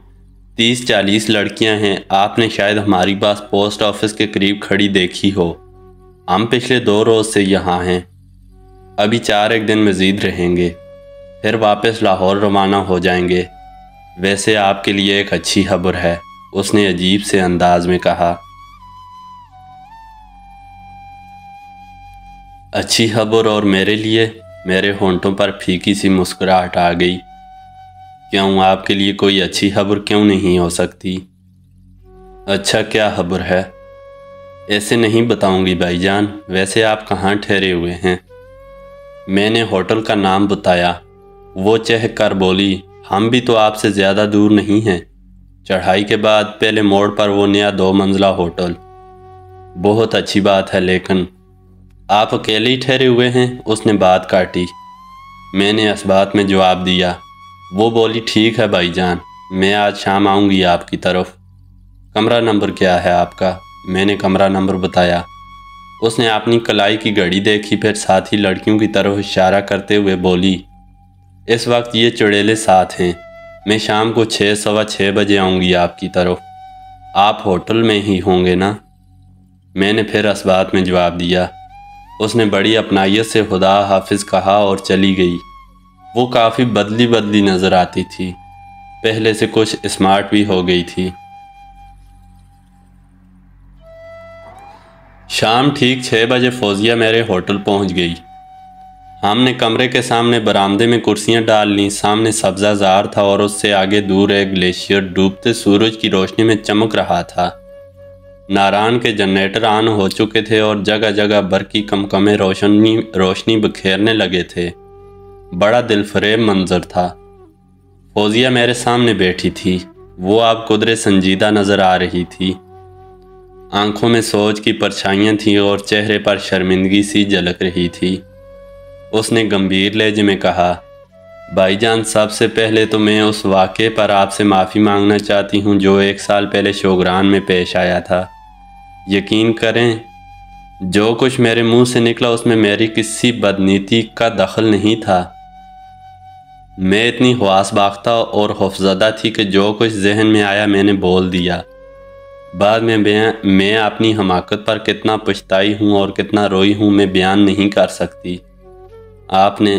30-40 لڑکیاں ہیں۔ آپ نے شاید ہماری بس پوسٹ آفس کے قریب کھڑی دیکھی ہو۔ ہم پچھلے 2 روز سے یہاں ہیں، ابھی 4 دن مزید رہیں گے، پھر واپس لاہور روانہ ہو جائیں گے۔ ویسے آپ کے لیے ایک اچھی خبر ہے، اس نے عجیب سے انداز میں کہا۔ اچھی خبر اور میرے لیے؟ میرے ہونٹوں پر پھیکی سی مسکراہٹ آ گئی۔ کیوں، آپ کے لیے کوئی اچھی خبر کیوں نہیں ہو سکتی؟ اچھا، کیا خبر ہے؟ ایسے نہیں بتاؤں گی بھائی جان۔ ویسے آپ کہاں ٹھہرے ہوئے ہیں؟ میں نے ہوٹل کا نام بتایا۔ وہ چہک کر بولی، ہم بھی تو آپ سے زیادہ دور نہیں ہیں۔ چڑھائی کے بعد پہلے موڑ پر وہ نیا 2 منزلہ ہوٹل۔ بہت اچھی بات ہے، لیکن آپ اکیلے ہی ٹھہرے ہوئے ہیں؟ اس نے بات کاٹی۔ میں نے اس بات میں جواب دیا۔ وہ بولی، ٹھیک ہے بھائی جان، میں آج شام آؤں گی آپ کی طرف۔ کمرہ نمبر کیا ہے آپ کا؟ میں نے کمرہ نمبر بتایا۔ اس نے اپنی کلائی کی گھڑی دیکھی، پھر ساتھی لڑکیوں کی طرف اشارہ کرتے ہوئے بولی، اس وقت یہ چڑیلے ساتھ ہیں، میں شام کو 6:15 بجے آؤں گی آپ کی طرف۔ آپ ہوٹل میں ہی ہوں گے نا؟ میں نے پھر اس بات میں جواب دیا۔ اس نے بڑی اپنائیت سے خدا حافظ کہا اور چلی گئی۔ وہ کافی بدلی نظر آتی تھی، پہلے سے کچھ اسمارٹ بھی ہو گئی تھی۔ شام ٹھیک 6 بجے فوزیہ میرے ہوٹل پہنچ گئی۔ ہم نے کمرے کے سامنے برآمدے میں کرسیاں ڈال لیں۔ سامنے سبزہ زار تھا اور اس سے آگے دور ایک گلیشیئر ڈوبتے سورج کی روشنی میں چمک رہا تھا۔ ناران کے جنریٹر آن ہو چکے تھے اور جگہ جگہ برقی کمکمے روشنی بکھیرنے لگے تھے۔ بڑا دل فریب منظر تھا۔ فوزیہ میرے سامنے بیٹھی تھی۔ وہ اب قدرے سنجیدہ نظر آ رہی تھی۔ آنکھوں میں سوچ کی پرچھائیاں تھیں اور چہرے پر شرمندگی سی جھلک رہی تھی۔ اس نے گمبھیر لہجے میں کہا، بھائی جان، سب سے پہلے تو میں اس واقعے پر آپ سے معافی مانگنا چاہتی ہوں جو 1 سال پہلے شوگران میں پیش آیا تھا۔ یقین کریں، جو کچھ میرے منہ سے نکلا اس میں میری کسی بدنیتی کا دخل نہیں تھا۔ میں اتنی حواس باختہ اور خوفزدہ تھی کہ جو کچھ ذہن میں آیا میں نے بول دیا۔ بعد میں اپنی حماقت پر کتنا پچھتائی ہوں اور کتنا روئی ہوں میں بیان نہیں کر سکتی۔ آپ نے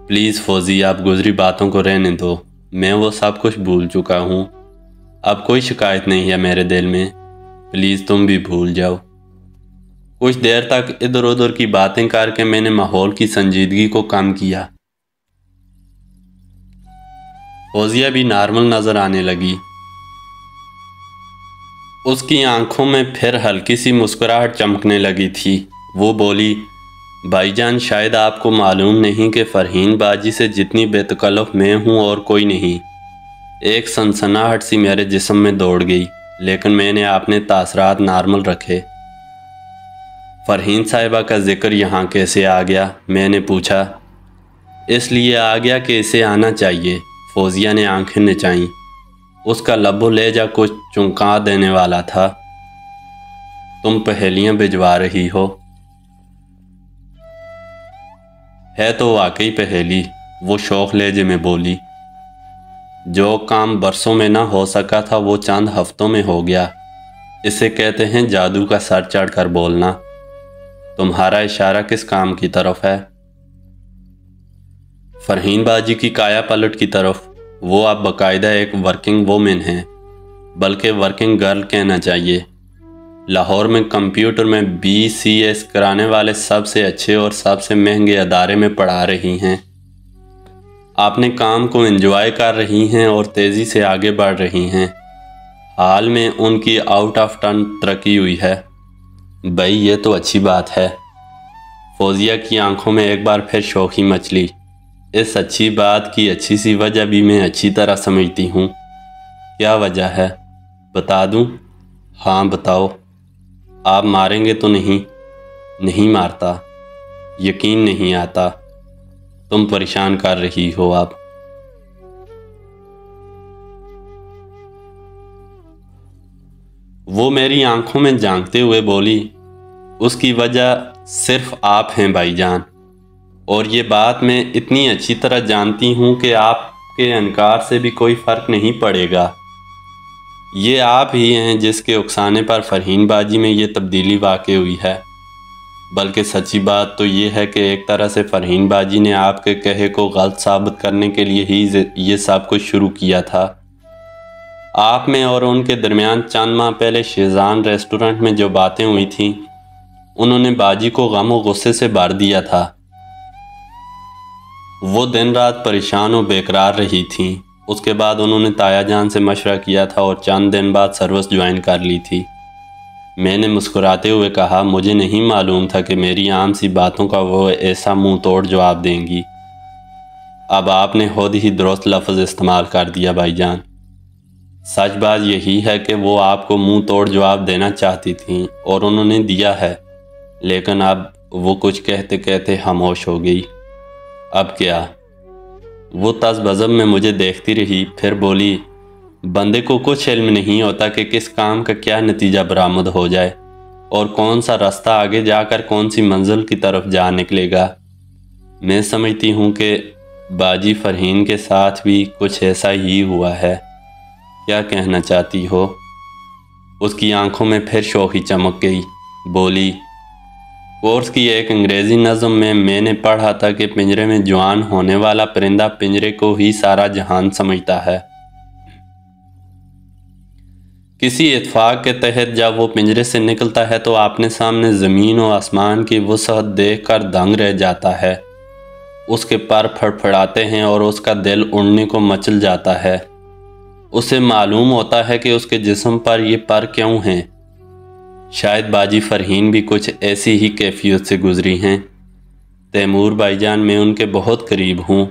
پلیز فوزی، آپ گزری باتوں کو رہنے دو، میں وہ سب کچھ بھول چکا ہوں۔ اب کوئی شکایت نہیں ہے میرے دل میں، پلیز تم بھی بھول جاؤ۔ کچھ دیر تک ادھر ادھر کی باتیں کر کے میں نے ماحول کی سنجیدگی کو کم کیا۔ فوزیہ بھی نارمل نظر آنے لگی۔ اس کی آنکھوں میں پھر ہلکی سی مسکراہٹ چمکنے لگی تھی۔ وہ بولی، بھائی جان، شاید آپ کو معلوم نہیں کہ فرحین باجی سے جتنی بے تکلف میں ہوں اور کوئی نہیں۔ ایک سنسناہٹ سی میرے جسم میں دوڑ گئی، لیکن میں نے اپنے تاثرات نارمل رکھے۔ فرحین صاحبہ کا ذکر یہاں کیسے آ گیا؟ میں نے پوچھا۔ اس لیے آ گیا کہ اسے آنا چاہیے۔ فوزیہ نے آنکھیں نچائیں۔ اس کا لب و لہجہ کچھ چونکا دینے والا تھا۔ تم پہیلیاں بھجوا رہی ہو؟ ہے تو واقعی پہیلی، وہ شوق لہجے میں بولی۔ جو کام برسوں میں نہ ہو سکا تھا وہ چند ہفتوں میں ہو گیا۔ اسے کہتے ہیں جادو کا سر چڑھ کر بولنا۔ تمہارا اشارہ کس کام کی طرف ہے؟ فرحین باجی کی کایا پلٹ کی طرف۔ وہ اب باقاعدہ ایک ورکنگ وومن ہیں، بلکہ ورکنگ گرل کہنا چاہیے۔ لاہور میں کمپیوٹر میں BCS کرانے والے سب سے اچھے اور سب سے مہنگے ادارے میں پڑھا رہی ہیں۔ اپنے کام کو انجوائے کر رہی ہیں اور تیزی سے آگے بڑھ رہی ہیں۔ حال میں ان کی آؤٹ آف ٹرن ترقی ہوئی ہے۔ بھائی، یہ تو اچھی بات ہے۔ فوزیہ کی آنکھوں میں ایک بار پھر شوخی مچلی۔ اس اچھی بات کی اچھی سی وجہ بھی میں اچھی طرح سمجھتی ہوں۔ کیا وجہ ہے؟ بتا دوں؟ ہاں بتاؤ۔ آپ ماریں گے تو نہیں؟ نہیں مارتا۔ یقین نہیں آتا، تم پریشان کر رہی ہو اب۔ وہ میری آنکھوں میں جھانکتے ہوئے بولی، اس کی وجہ صرف آپ ہیں بھائی جان، اور یہ بات میں اتنی اچھی طرح جانتی ہوں کہ آپ کے انکار سے بھی کوئی فرق نہیں پڑے گا۔ یہ آپ ہی ہیں جس کے اکسانے پر فرحین باجی میں یہ تبدیلی واقع ہوئی ہے۔ بلکہ سچی بات تو یہ ہے کہ ایک طرح سے فرحین باجی نے آپ کے کہے کو غلط ثابت کرنے کے لیے ہی یہ سب کچھ شروع کیا تھا۔ آپ میں اور ان کے درمیان چند ماہ پہلے شیزان ریسٹورنٹ میں جو باتیں ہوئی تھیں، انہوں نے باجی کو غم و غصے سے بھر دیا تھا۔ وہ دن رات پریشان و بیقرار رہی تھیں۔ اس کے بعد انہوں نے تایا جان سے مشورہ کیا تھا اور چند دن بعد سروس جوائن کر لی تھی۔ میں نے مسکراتے ہوئے کہا، مجھے نہیں معلوم تھا کہ میری عام سی باتوں کا وہ ایسا منہ توڑ جواب دیں گی۔ اب آپ نے خود ہی درست لفظ استعمال کر دیا بھائی جان۔ سچ بات یہی ہے کہ وہ آپ کو منہ توڑ جواب دینا چاہتی تھیں اور انہوں نے دیا ہے، لیکن اب وہ کچھ کہتے کہتے خاموش ہو گئی۔ اب کیا؟ وہ تز بزم میں مجھے دیکھتی رہی، پھر بولی، بندے کو کچھ علم نہیں ہوتا کہ کس کام کا کیا نتیجہ برآمد ہو جائے اور کون سا راستہ آگے جا کر کون سی منزل کی طرف جا نکلے گا۔ میں سمجھتی ہوں کہ باجی فرحین کے ساتھ بھی کچھ ایسا ہی ہوا ہے۔ کیا کہنا چاہتی ہو؟ اس کی آنکھوں میں پھر شوخی چمک گئی۔ بولی، کورس کی ایک انگریزی نظم میں نے پڑھا تھا کہ پنجرے میں جوان ہونے والا پرندہ پنجرے کو ہی سارا جہان سمجھتا ہے۔ کسی اتفاق کے تحت جب وہ پنجرے سے نکلتا ہے تو اپنے سامنے زمین و آسمان کی وسعت دیکھ کر دنگ رہ جاتا ہے۔ اس کے پر پھڑپھڑاتے ہیں اور اس کا دل اڑنے کو مچل جاتا ہے۔ اسے معلوم ہوتا ہے کہ اس کے جسم پر یہ پر کیوں ہیں۔ شاید باجی فرحین بھی کچھ ایسی ہی کیفیت سے گزری ہیں۔ تیمور بھائی جان، میں ان کے بہت قریب ہوں۔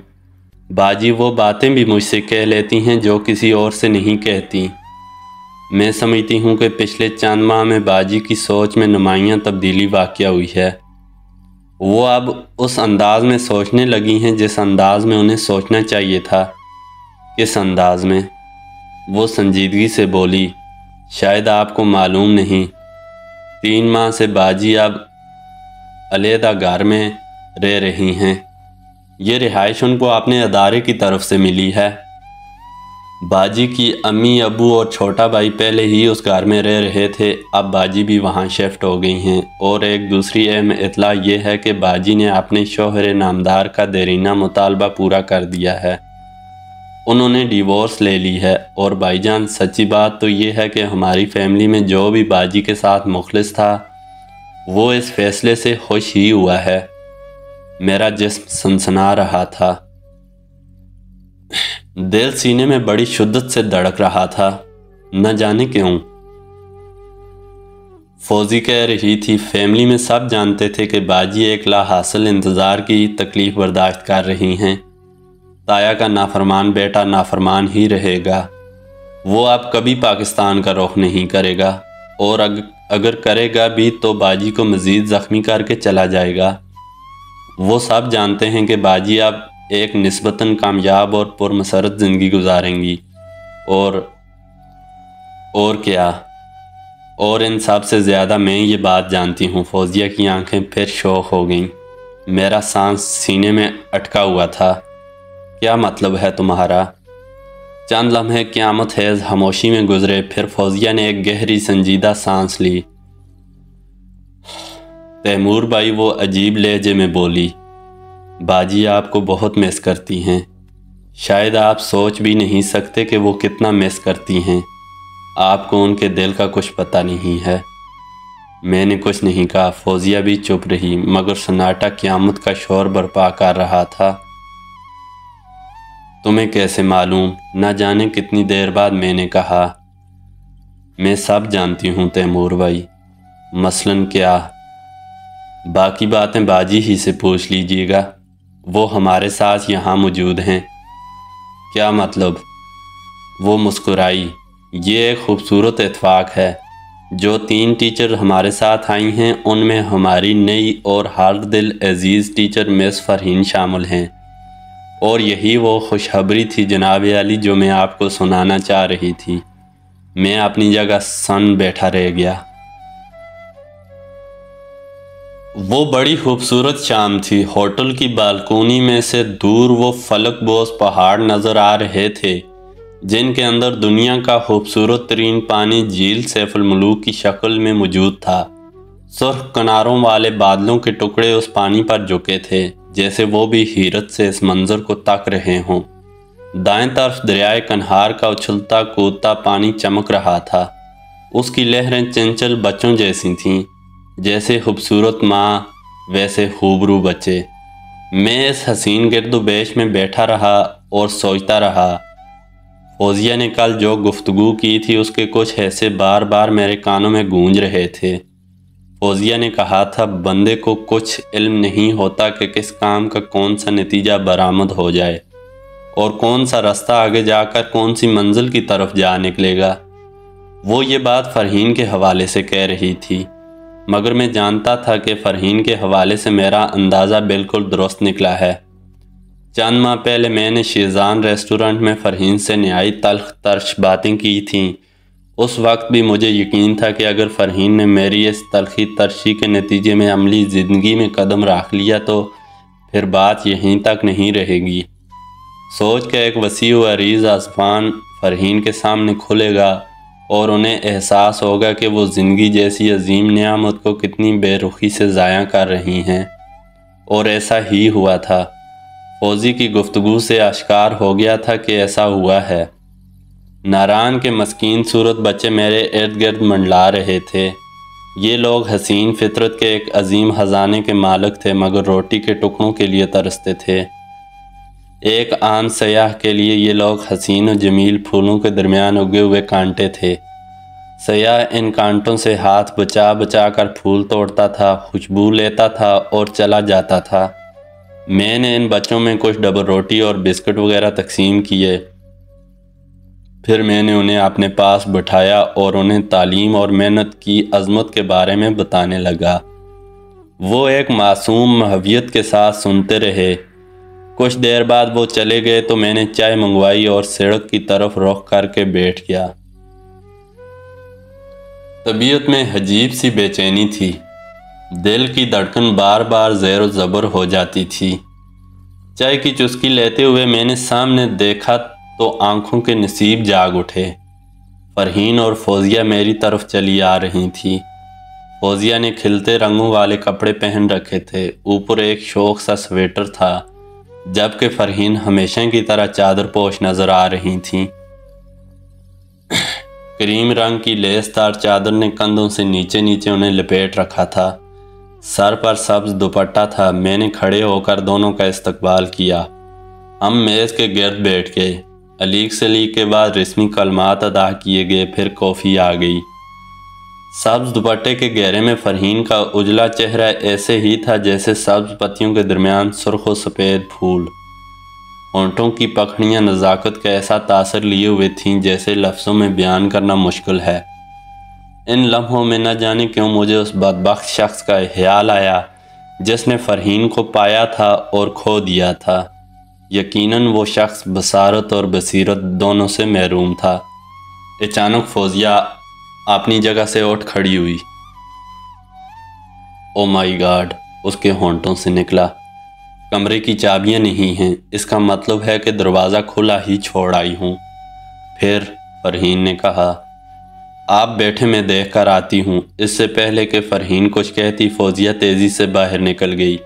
باجی وہ باتیں بھی مجھ سے کہہ لیتی ہیں جو کسی اور سے نہیں کہتی۔ میں سمجھتی ہوں کہ پچھلے چند ماہ میں باجی کی سوچ میں نمایاں تبدیلی واقع ہوئی ہے۔ وہ اب اس انداز میں سوچنے لگی ہیں جس انداز میں انہیں سوچنا چاہیے تھا۔ کس انداز میں؟ وہ سنجیدگی سے بولی، شاید آپ کو معلوم نہیں، 3 ماہ سے باجی اب علیحدہ گھر میں رہ رہی ہیں۔ یہ رہائش ان کو اپنے ادارے کی طرف سے ملی ہے۔ باجی کی امی ابو اور چھوٹا بھائی پہلے ہی اس گھر میں رہ رہے تھے، اب باجی بھی وہاں شفٹ ہو گئی ہیں۔ اور ایک دوسری اہم اطلاع یہ ہے کہ باجی نے اپنے شوہر نامدار کا دیرینہ مطالبہ پورا کر دیا ہے۔ انہوں نے ڈیورس لے لی ہے۔ اور بھائی جان، سچی بات تو یہ ہے کہ ہماری فیملی میں جو بھی باجی کے ساتھ مخلص تھا وہ اس فیصلے سے خوش ہی ہوا ہے۔ میرا جسم سنسنا رہا تھا، دل سینے میں بڑی شدت سے دھڑک رہا تھا، نہ جانے کیوں۔ فوزی کہہ رہی تھی، فیملی میں سب جانتے تھے کہ باجی ایک لا حاصل انتظار کی تکلیف برداشت کر رہی ہیں۔ تایا کا نافرمان بیٹا نافرمان ہی رہے گا۔ وہ اب کبھی پاکستان کا رخ نہیں کرے گا، اور اگر کرے گا بھی تو باجی کو مزید زخمی کر کے چلا جائے گا۔ وہ سب جانتے ہیں کہ باجی اب ایک نسبتاً کامیاب اور پرمسرت زندگی گزاریں گی، اور کیا؟ اور ان سب سے زیادہ میں یہ بات جانتی ہوں۔ فوزیہ کی آنکھیں پھر شوق ہو گئیں۔ میرا سانس سینے میں اٹکا ہوا تھا۔ کیا مطلب ہے تمہارا؟ چند لمحے قیامت خیز خاموشی میں گزرے، پھر فوزیہ نے ایک گہری سنجیدہ سانس لی۔ تیمور بھائی، وہ عجیب لہجے میں بولی، باجی آپ کو بہت مس کرتی ہیں۔ شاید آپ سوچ بھی نہیں سکتے کہ وہ کتنا مس کرتی ہیں۔ آپ کو ان کے دل کا کچھ پتہ نہیں ہے۔ میں نے کچھ نہیں کہا۔ فوزیہ بھی چپ رہی، مگر سناٹا قیامت کا شور برپا کر رہا تھا۔ تمہیں کیسے معلوم؟ نہ جانے کتنی دیر بعد میں نے کہا، میں سب جانتی ہوں تیمور بھائی۔ مثلاً کیا؟ باقی باتیں باجی ہی سے پوچھ لیجیے گا، وہ ہمارے ساتھ یہاں موجود ہیں۔ کیا مطلب؟ وہ مسکرائی، یہ ایک خوبصورت اتفاق ہے، جو 3 ٹیچر ہمارے ساتھ آئی ہیں ان میں ہماری نئی اور ہر دل عزیز ٹیچر مس فرحین شامل ہیں، اور یہی وہ خوشخبری تھی جناب عالی جو میں آپ کو سنانا چاہ رہی تھی۔ میں اپنی جگہ سن بیٹھا رہ گیا۔ وہ بڑی خوبصورت شام تھی۔ ہوٹل کی بالکونی میں سے دور وہ فلک بوس پہاڑ نظر آ رہے تھے جن کے اندر دنیا کا خوبصورت ترین پانی جھیل سیف الملوک کی شکل میں موجود تھا۔ سرخ کناروں والے بادلوں کے ٹکڑے اس پانی پر جھکے تھے جیسے وہ بھی حیرت سے اس منظر کو تک رہے ہوں۔ دائیں طرف دریائے کنہار کا اچھلتا کودتا پانی چمک رہا تھا۔ اس کی لہریں چنچل بچوں جیسی تھیں، جیسے خوبصورت ماں ویسے خوبرو بچے۔ میں اس حسین گرد و بیش میں بیٹھا رہا اور سوچتا رہا۔ فوزیہ نے کل جو گفتگو کی تھی اس کے کچھ حصے بار بار میرے کانوں میں گونج رہے تھے۔ فوزیہ نے کہا تھا بندے کو کچھ علم نہیں ہوتا کہ کس کام کا کون سا نتیجہ برآمد ہو جائے اور کون سا رستہ آگے جا کر کون سی منزل کی طرف جا نکلے گا۔ وہ یہ بات فرحین کے حوالے سے کہہ رہی تھی، مگر میں جانتا تھا کہ فرحین کے حوالے سے میرا اندازہ بالکل درست نکلا ہے۔ چند ماہ پہلے میں نے شیزان ریسٹورنٹ میں فرحین سے نہایت تلخ ترش باتیں کی تھیں۔ اس وقت بھی مجھے یقین تھا کہ اگر فرحین نے میری اس تلخی ترشی کے نتیجے میں عملی زندگی میں قدم رکھ لیا تو پھر بات یہیں تک نہیں رہے گی۔ سوچ کے ایک وسیع و عریض آسمان فرحین کے سامنے کھلے گا اور انہیں احساس ہوگا کہ وہ زندگی جیسی عظیم نعمت کو کتنی بے رخی سے ضائع کر رہی ہیں، اور ایسا ہی ہوا تھا۔ فوزی کی گفتگو سے آشکار ہو گیا تھا کہ ایسا ہوا ہے۔ ناران کے مسکین صورت بچے میرے ارد گرد منڈلا رہے تھے۔ یہ لوگ حسین فطرت کے ایک عظیم خزانے کے مالک تھے مگر روٹی کے ٹکڑوں کے لیے ترستے تھے۔ ایک عام سیاح کے لیے یہ لوگ حسین و جمیل پھولوں کے درمیان اگے ہوئے کانٹے تھے۔ سیاح ان کانٹوں سے ہاتھ بچا بچا کر پھول توڑتا تھا، خوشبو لیتا تھا اور چلا جاتا تھا۔ میں نے ان بچوں میں کچھ ڈبل روٹی اور بسکٹ وغیرہ تقسیم کیے۔ پھر میں نے انہیں اپنے پاس بٹھایا اور انہیں تعلیم اور محنت کی عظمت کے بارے میں بتانے لگا۔ وہ ایک معصوم محویت کے ساتھ سنتے رہے۔ کچھ دیر بعد وہ چلے گئے تو میں نے چائے منگوائی اور سڑک کی طرف رخ کر کے بیٹھ گیا۔ طبیعت میں عجیب سی بے چینی تھی۔ دل کی دھڑکن بار بار زیر و زبر ہو جاتی تھی۔ چائے کی چسکی لیتے ہوئے میں نے سامنے دیکھا تو آنکھوں کے نصیب جاگ اٹھے۔ فرحین اور فوزیہ میری طرف چلی آ رہی تھی۔ فوزیہ نے کھلتے رنگوں والے کپڑے پہن رکھے تھے، اوپر ایک شوخ سا سویٹر تھا، جبکہ فرحین ہمیشہ کی طرح چادر پوش نظر آ رہی تھیں۔ کریم رنگ کی لیس دار چادر نے کندھوں سے نیچے نیچے انہیں لپیٹ رکھا تھا۔ سر پر سبز دوپٹہ تھا۔ میں نے کھڑے ہو کر دونوں کا استقبال کیا۔ ہم میز کے گرد بیٹھ گئے۔ علیق سلیق کے بعد رسمی کلمات ادا کیے گئے، پھر کافی آ گئی۔ سبز دوپٹے کے گہرے میں فرحین کا اجلا چہرہ ایسے ہی تھا جیسے سبز پتیوں کے درمیان سرخ و سفید پھول۔ ہونٹوں کی پکھڑیاں نزاکت کا ایسا تاثر لیے ہوئے تھیں جیسے لفظوں میں بیان کرنا مشکل ہے۔ ان لمحوں میں نہ جانے کیوں مجھے اس بدبخت شخص کا خیال آیا جس نے فرحین کو پایا تھا اور کھو دیا تھا۔ یقیناً وہ شخص بصارت اور بصیرت دونوں سے محروم تھا۔ اچانک فوزیہ اپنی جگہ سے اٹھ کھڑی ہوئی۔ او مائی گاڈ، اس کے ہونٹوں سے نکلا۔ کمرے کی چابیاں نہیں ہیں، اس کا مطلب ہے کہ دروازہ کھلا ہی چھوڑ آئی ہوں۔ پھر فرحین نے کہا، آپ بیٹھے میں دیکھ کر آتی ہوں۔ اس سے پہلے کہ فرحین کچھ کہتی فوزیہ تیزی سے باہر نکل گئی۔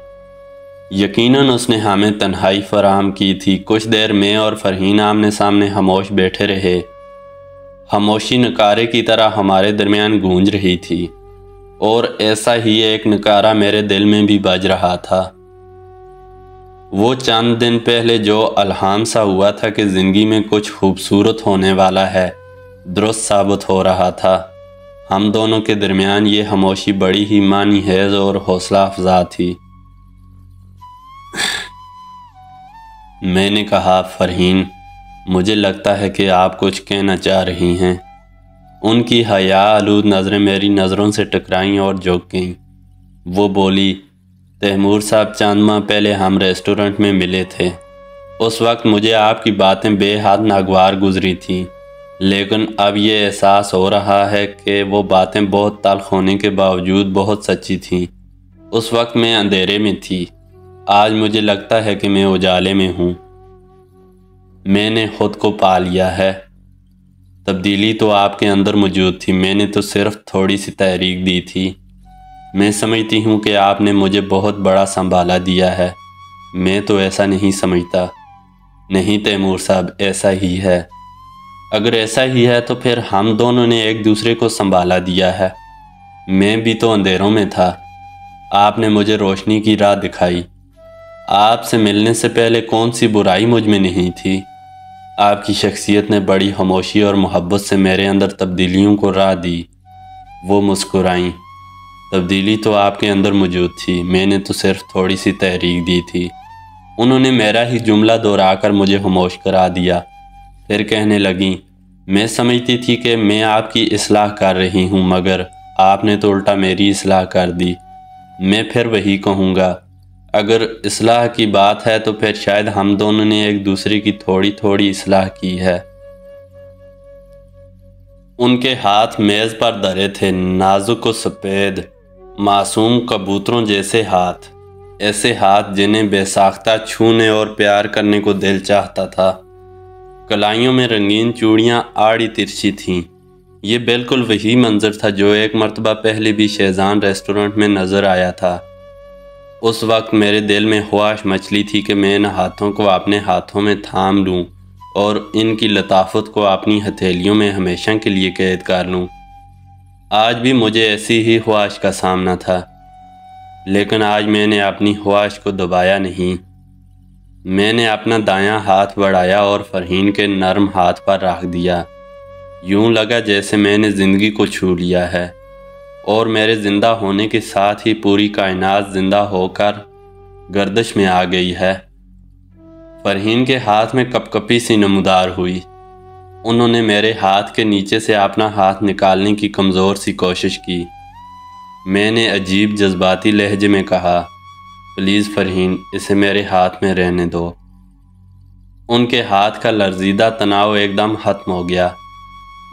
یقیناً اس نے ہمیں تنہائی فراہم کی تھی۔ کچھ دیر میں اور فرحین آمنے سامنے خاموش بیٹھے رہے۔ خاموشی نکارے کی طرح ہمارے درمیان گونج رہی تھی، اور ایسا ہی ایک نکارہ میرے دل میں بھی بج رہا تھا۔ وہ چند دن پہلے جو الہام سا ہوا تھا کہ زندگی میں کچھ خوبصورت ہونے والا ہے، درست ثابت ہو رہا تھا۔ ہم دونوں کے درمیان یہ خاموشی بڑی ہی معنی خیز اور حوصلہ افزا تھی۔ میں نے کہا، فرحین، مجھے لگتا ہے کہ آپ کچھ کہنا چاہ رہی ہیں۔ ان کی حیا آلود نظریں میری نظروں سے ٹکرائیں اور جھک گئیں۔ وہ بولی، تیمور صاحب، چند ماہ پہلے ہم ریسٹورنٹ میں ملے تھے۔ اس وقت مجھے آپ کی باتیں بے حد ناگوار گزری تھیں، لیکن اب یہ احساس ہو رہا ہے کہ وہ باتیں بہت تلخ ہونے کے باوجود بہت سچی تھیں۔ اس وقت میں اندھیرے میں تھی، آج مجھے لگتا ہے کہ میں اجالے میں ہوں۔ میں نے خود کو پا لیا ہے۔ تبدیلی تو آپ کے اندر موجود تھی، میں نے تو صرف تھوڑی سی تحریک دی تھی۔ میں سمجھتی ہوں کہ آپ نے مجھے بہت بڑا سنبھالا دیا ہے۔ میں تو ایسا نہیں سمجھتا۔ نہیں تیمور صاحب، ایسا ہی ہے۔ اگر ایسا ہی ہے تو پھر ہم دونوں نے ایک دوسرے کو سنبھالا دیا ہے۔ میں بھی تو اندھیروں میں تھا، آپ نے مجھے روشنی کی راہ دکھائی۔ آپ سے ملنے سے پہلے کون سی برائی مجھ میں نہیں تھی۔ آپ کی شخصیت نے بڑی خاموشی اور محبت سے میرے اندر تبدیلیوں کو راہ دی۔ وہ مسکرائیں۔ تبدیلی تو آپ کے اندر موجود تھی، میں نے تو صرف تھوڑی سی تحریک دی تھی۔ انہوں نے میرا ہی جملہ دہرا کر مجھے خاموش کرا دیا۔ پھر کہنے لگیں، میں سمجھتی تھی کہ میں آپ کی اصلاح کر رہی ہوں، مگر آپ نے تو الٹا میری اصلاح کر دی۔ میں پھر وہی کہوں گا، اگر اصلاح کی بات ہے تو پھر شاید ہم دونوں نے ایک دوسرے کی تھوڑی تھوڑی اصلاح کی ہے۔ ان کے ہاتھ میز پر دھرے تھے، نازک و سفید، معصوم کبوتروں جیسے ہاتھ، ایسے ہاتھ جنہیں بے ساختہ چھونے اور پیار کرنے کو دل چاہتا تھا۔ کلائیوں میں رنگین چوڑیاں آڑی ترچھی تھیں۔ یہ بالکل وہی منظر تھا جو ایک مرتبہ پہلے بھی شیزان ریسٹورنٹ میں نظر آیا تھا۔ اس وقت میرے دل میں خواہش مچلی تھی کہ میں ان ہاتھوں کو اپنے ہاتھوں میں تھام لوں اور ان کی لطافت کو اپنی ہتھیلیوں میں ہمیشہ کے لیے قید کر لوں۔ آج بھی مجھے ایسی ہی خواہش کا سامنا تھا، لیکن آج میں نے اپنی خواہش کو دبایا نہیں۔ میں نے اپنا دایاں ہاتھ بڑھایا اور فرحین کے نرم ہاتھ پر رکھ دیا۔ یوں لگا جیسے میں نے زندگی کو چھو لیا ہے اور میرے زندہ ہونے کے ساتھ ہی پوری کائنات زندہ ہو کر گردش میں آ گئی ہے۔ فرحین کے ہاتھ میں کپ کپی سی نمودار ہوئی۔ انہوں نے میرے ہاتھ کے نیچے سے اپنا ہاتھ نکالنے کی کمزور سی کوشش کی۔ میں نے عجیب جذباتی لہجے میں کہا، پلیز فرحین، اسے میرے ہاتھ میں رہنے دو۔ ان کے ہاتھ کا لرزیدہ تناؤ ایک دم ختم ہو گیا۔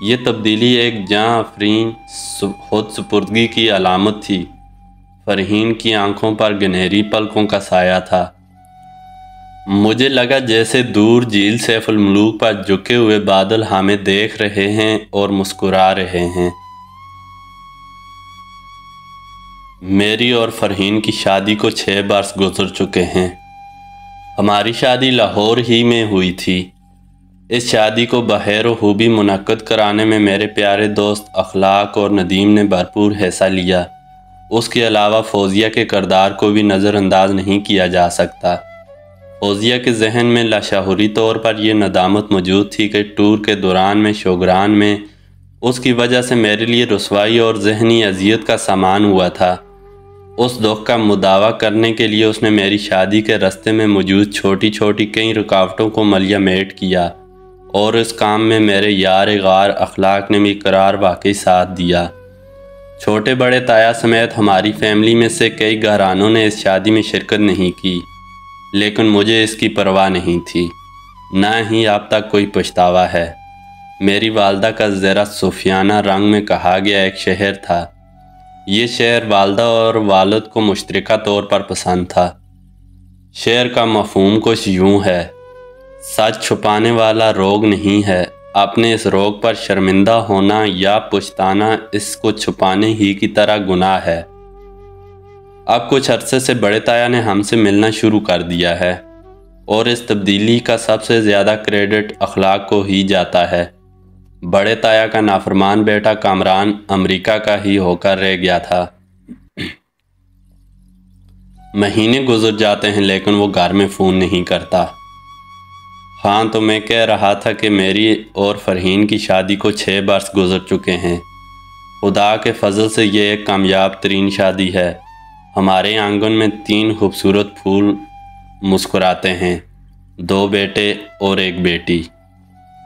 یہ تبدیلی ایک جاں افرین خود سپردگی کی علامت تھی۔ فرحین کی آنکھوں پر گنہری پلکوں کا سایہ تھا۔ مجھے لگا جیسے دور جھیل سیف الملوک پر جھکے ہوئے بادل ہمیں دیکھ رہے ہیں اور مسکرا رہے ہیں۔ میری اور فرحین کی شادی کو 6 برس گزر چکے ہیں۔ ہماری شادی لاہور ہی میں ہوئی تھی۔ اس شادی کو بخیر و خوبی منعقد کرانے میں میرے پیارے دوست اخلاق اور ندیم نے بھرپور حصہ لیا۔ اس کے علاوہ فوزیہ کے کردار کو بھی نظر انداز نہیں کیا جا سکتا۔ فوزیہ کے ذہن میں لاشعوری طور پر یہ ندامت موجود تھی کہ ٹور کے دوران میں شوگران میں اس کی وجہ سے میرے لیے رسوائی اور ذہنی اذیت کا سامان ہوا تھا۔ اس دکھ کا مداوع کرنے کے لیے اس نے میری شادی کے راستے میں موجود چھوٹی چھوٹی کئی رکاوٹوں کو ملیہ میٹ کیا، اور اس کام میں میرے یار غار اخلاق نے بھی قرار واقعی ساتھ دیا۔ چھوٹے بڑے تایا سمیت ہماری فیملی میں سے کئی گھرانوں نے اس شادی میں شرکت نہیں کی، لیکن مجھے اس کی پرواہ نہیں تھی، نہ ہی اب تک کوئی پچھتاوا ہے۔ میری والدہ کا ذرا صوفیانہ رنگ میں کہا گیا ایک شہر تھا۔ یہ شعر والدہ اور والد کو مشترکہ طور پر پسند تھا۔ شعر کا مفہوم کچھ یوں ہے، سچ چھپانے والا روگ نہیں ہے، اپنے اس روگ پر شرمندہ ہونا یا پچھتانا اس کو چھپانے ہی کی طرح گناہ ہے۔ اب کچھ عرصے سے بڑے تایا نے ہم سے ملنا شروع کر دیا ہے، اور اس تبدیلی کا سب سے زیادہ کریڈٹ اخلاق کو ہی جاتا ہے۔ بڑے تایا کا نافرمان بیٹا کامران امریکہ کا ہی ہو کر رہ گیا تھا۔ مہینے گزر جاتے ہیں لیکن وہ گھر میں فون نہیں کرتا۔ ہاں تو میں کہہ رہا تھا کہ میری اور فرحین کی شادی کو 6 برس گزر چکے ہیں۔ خدا کے فضل سے یہ ایک کامیاب ترین شادی ہے۔ ہمارے آنگن میں 3 خوبصورت پھول مسکراتے ہیں، 2 بیٹے اور 1 بیٹی۔